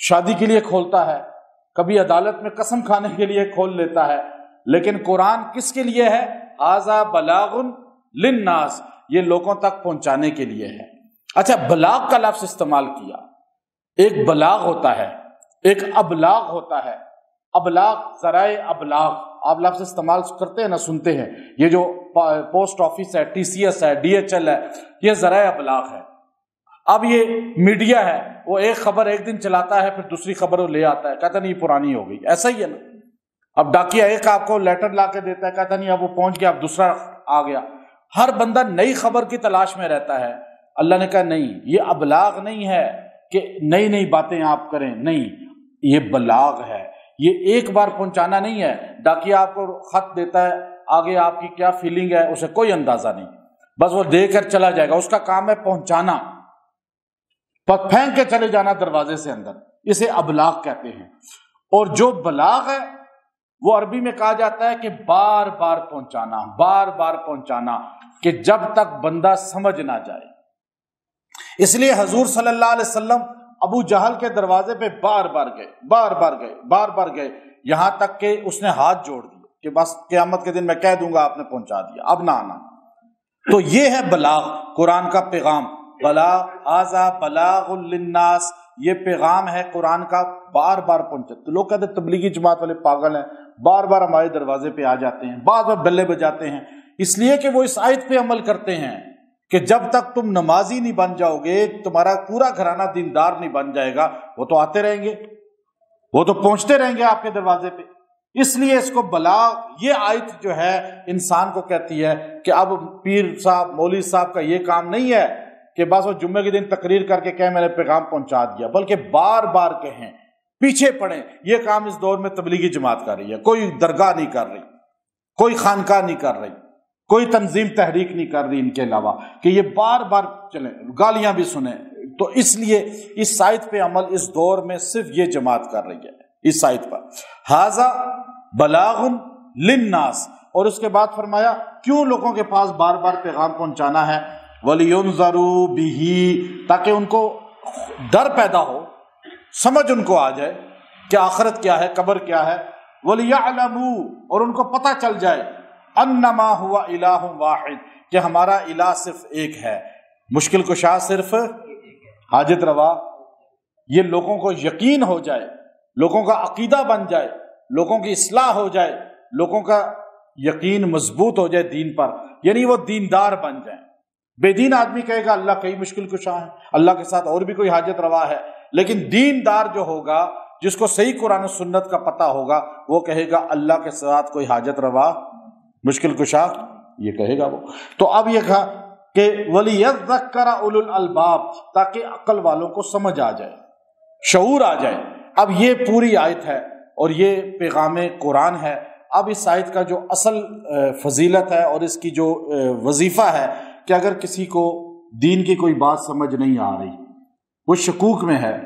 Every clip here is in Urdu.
شادی کے لیے کھولتا ہے، کبھی عدالت میں قسم کھانے کے لیے کھول لیتا ہے، لیکن قرآن کس کے لیے ہے؟ ھذا بلاغ للناس، یہ لوگوں تک پہنچانے کے لیے ہے۔ اچھا، بلاغ کا لفظ استعمال کیا، ایک بلاغ ہوتا ہے، ایک ابلاغ ہوتا ہے۔ ابلاغ، ذرائع ابلاغ، آپ لفظ استعمال کرتے ہیں نا، سنتے ہیں، یہ جو پوسٹ آفس ہے، TCS ہے، DHL ہے، یہ ذرائع ابلاغ ہے۔ اب یہ میڈیا ہے، وہ ایک خبر ایک دن چلاتا ہے، پھر دوسری خبر وہ لے آتا ہے، کہتا نہیں یہ پرانی ہو گئی، ایسا ہی ہے نا۔ اب ڈاکیا ایک آپ کو لیٹر لا کے دیتا ہے، کہتا نہیں اب وہ پہنچ گیا، اب دوسرا آ گیا۔ ہر بندہ نئی خبر کی تلاش میں رہتا ہے۔ اللہ نے کہا نہیں، یہ ابلاغ نہیں ہے کہ نئی نئی باتیں آپ کریں، نہیں، یہ بلاغ ہے، یہ ایک بار پہنچانا نہیں ہے۔ ڈاکیا آپ کو خط دیتا ہے، آگے آپ کی کیا فیلنگ ہے اسے کوئی اندازہ نہیں، بس وہ دے کر چلا جائے گا، اس کا کام ہے پہنچانا، پھینک کے چلے جانا دروازے سے اندر، اسے ابلاغ کہتے ہیں۔ اور جو بلاغ ہے وہ عربی میں کہا جاتا ہے کہ بار بار پہنچانا، بار بار پہنچانا، کہ جب تک بندہ سمجھ نہ جائے۔ اس لیے حضور صلی اللہ علیہ وسلم ابو جہل کے دروازے پہ بار بار گئے، بار بار گئے، بار بار گئے، یہاں تک کہ اس نے ہاتھ جوڑ دیے کہ بس قیامت کے دن میں کہہ دوں گا آپ نے پہنچا دیا، اب نہ آنا۔ تو یہ ہے بلاغ، قرآن کا پیغام۔ بلاغ، ھذا بلاغ للناس، یہ پیغام ہے قرآن کا، بار بار پہنچے۔ تو لوگ کہتے ہیں تبلیغی جماعت والے پاگل ہیں، بار بار ہمارے دروازے پہ آ جاتے ہیں، بار بار بلے بجاتے ہیں، اس لیے کہ وہ اس آیت پہ عمل کرتے ہیں کہ جب تک تم نمازی نہیں بن جاؤ گے، تمہارا پورا گھرانہ دیندار نہیں بن جائے گا، وہ تو آتے رہیں گے، وہ تو پہنچتے رہیں گے آپ کے دروازے پہ۔ اس لیے اس کو بلاغ، یہ آیت جو ہے انسان کو کہتی ہے کہ اب پیر صاحب، مولوی صاحب کا یہ کام نہیں ہے کہ بس وہ جمعے کے دن تقریر کر کے کہیں میں نے پیغام پہنچا دیا، بلکہ بار بار کہیں، پیچھے پڑیں۔ یہ کام اس دور میں تبلیغی جماعت کر رہی ہے، کوئی درگاہ نہیں کر رہی، کوئی خانقاہ نہیں کر رہی، کوئی تنظیم تحریک نہیں کر رہی ان کے علاوہ، کہ یہ بار بار چلیں، گالیاں بھی سنیں۔ تو اس لیے اس آیت پہ عمل اس دور میں صرف یہ جماعت کر رہی ہے، اس آیت پر۔ ھذا بلاغ للناس، اور اس کے بعد فرمایا کیوں لوگوں کے پاس بار بار پیغام پہنچانا ہے؟ وَلِيُنذَرُوا بِهِ، تاکہ ان کو ڈر پیدا ہو، سمجھ ان کو آ جائے کہ آخرت کیا ہے، قبر کیا ہے۔ وَلِيَعْلَمُوا، اور ان کو پتہ چل جائے، انما ہوا الہ واحد، کہ ہمارا الہ صرف ایک ہے، مشکل کشا صرف حاجت روا۔ یہ لوگوں کو یقین ہو جائے، لوگوں کا عقیدہ بن جائے، لوگوں کی اصلاح ہو جائے، لوگوں کا یقین مضبوط ہو جائے دین پر، یعنی وہ دیندار بن جائیں۔ بے دین آدمی کہے گا اللہ کئی مشکل کشا ہے، اللہ کے ساتھ اور بھی کوئی حاجت روا ہے، لیکن دیندار جو ہوگا، جس کو صحیح قرآن و سنت کا پتہ ہوگا، وہ کہے گا اللہ کے ساتھ کوئی حاجت روا، مشکل کشا، یہ کہے گا وہ۔ تو اب یہ کہا کہ وَلِيَذَّكَّرَ أُولُو الْأَلْبَابِ، تاکہ عقل والوں کو سمجھ آ جائے، شعور آ جائے۔ اب یہ پوری آیت ہے اور یہ پیغام قرآن ہے۔ اب اس آیت کا جو اصل فضیلت ہے اور اس کی جو وظیفہ ہے کہ اگر کسی کو دین کی کوئی بات سمجھ نہیں آ رہی، وہ شکوک میں ہے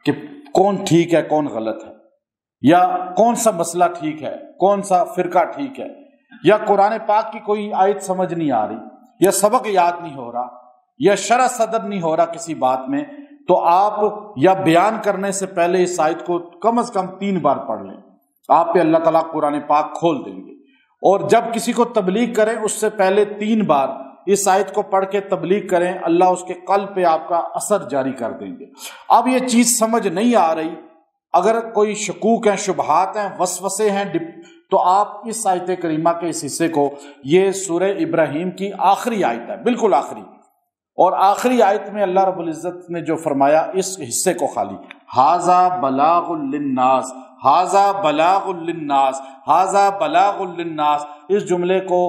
کہ کون ٹھیک ہے کون غلط ہے، یا کون سا مسئلہ ٹھیک ہے کون سا فرقہ ٹھیک ہے، یا قرآن پاک کی کوئی آیت سمجھ نہیں آ رہی، یا سبق یاد نہیں ہو رہا، یا شرح صدر نہیں ہو رہا کسی بات میں، تو آپ یا بیان کرنے سے پہلے اس آیت کو کم از کم 3 بار پڑھ لیں، آپ پہ اللہ تعالیٰ قرآن پاک کھول دیں گے۔ اور جب کسی کو تبلیغ کریں اس سے پہلے 3 بار اس آیت کو پڑھ کے تبلیغ کریں، اللہ اس کے قلب پہ آپ کا اثر جاری کر دیں گے۔ اب یہ چیز سمجھ نہیں آ رہی، اگر کوئی شکوک ہیں، شبہات ہیں، وسوسے ہیں، تو آپ اس آیت کریمہ کے اس حصے کو، یہ سورہ ابراہیم کی آخری آیت ہے، بالکل آخری، اور آخری آیت میں اللہ رب العزت نے جو فرمایا اس حصے کو خالی ھذا بلاغ للناس، ھذا بلاغ للناس، ھذا بلاغ للناس، اس جملے کو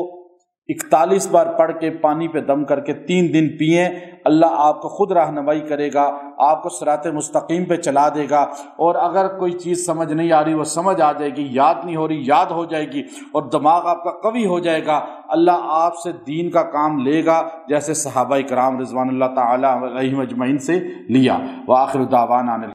41 بار پڑھ کے پانی پہ دم کر کے 3 دن پئیں، اللہ آپ کو خود رہنمائی کرے گا، آپ کو صراط مستقیم پہ چلا دے گا۔ اور اگر کوئی چیز سمجھ نہیں آ رہی وہ سمجھ آ جائے گی، یاد نہیں ہو رہی یاد ہو جائے گی، اور دماغ آپ کا قوی ہو جائے گا۔ اللہ آپ سے دین کا کام لے گا جیسے صحابہ کرام رضوان اللہ تعالی علیہم اجمعین سے لیا۔ وآخر دعوانا